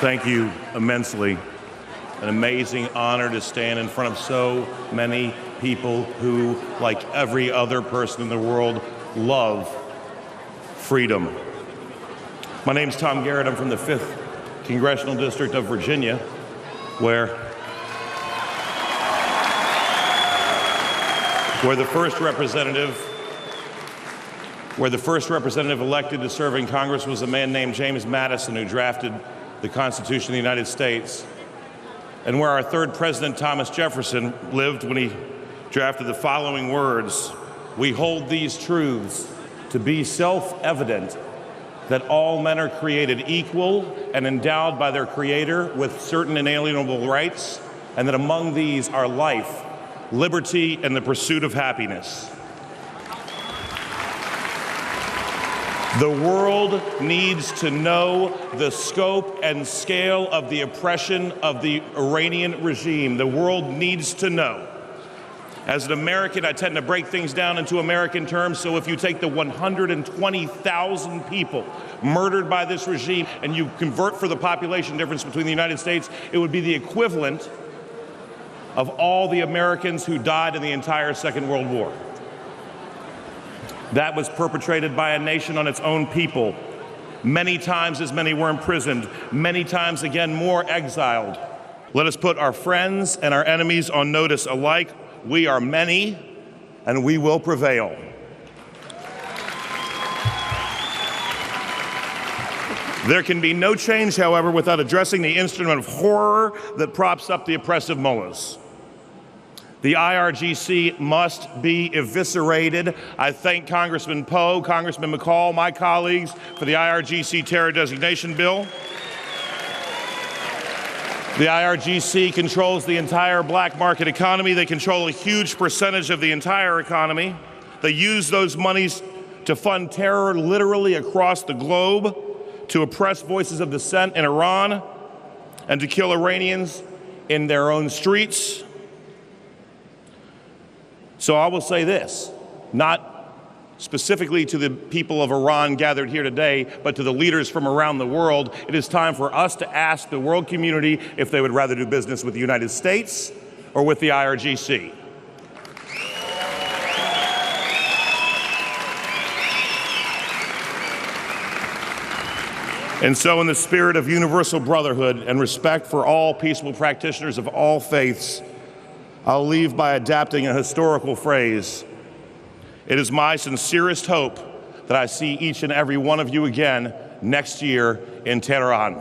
Thank you immensely. An amazing honor to stand in front of so many people who, like every other person in the world, love freedom. My name's Tom Garrett. I'm from the 5th Congressional District of Virginia, where the first representative elected to serve in Congress was a man named James Madison, who drafted the Constitution of the United States, and where our third president, Thomas Jefferson, lived when he drafted the following words: "We hold these truths to be self-evident, that all men are created equal and endowed by their Creator with certain inalienable rights, and that among these are life, liberty, and the pursuit of happiness." The world needs to know the scope and scale of the oppression of the Iranian regime. The world needs to know. As an American, I tend to break things down into American terms, so if you take the 120,000 people murdered by this regime and you convert for the population difference between the United States, it would be the equivalent of all the Americans who died in the entire Second World War. That was perpetrated by a nation on its own people. Many times as many were imprisoned, many times again more exiled. Let us put our friends and our enemies on notice alike. We are many, and we will prevail. There can be no change, however, without addressing the instrument of horror that props up the oppressive mullahs. The IRGC must be eviscerated. I thank Congressman Poe, Congressman McCall, my colleagues, for the IRGC terror designation bill. The IRGC controls the entire black market economy. They control a huge percentage of the entire economy. They use those monies to fund terror literally across the globe, to oppress voices of dissent in Iran, and to kill Iranians in their own streets. So I will say this, not specifically to the people of Iran gathered here today, but to the leaders from around the world. It is time for us to ask the world community if they would rather do business with the United States or with the IRGC. And so in the spirit of universal brotherhood and respect for all peaceful practitioners of all faiths, I'll leave by adapting a historical phrase. It is my sincerest hope that I see each and every one of you again next year in Tehran.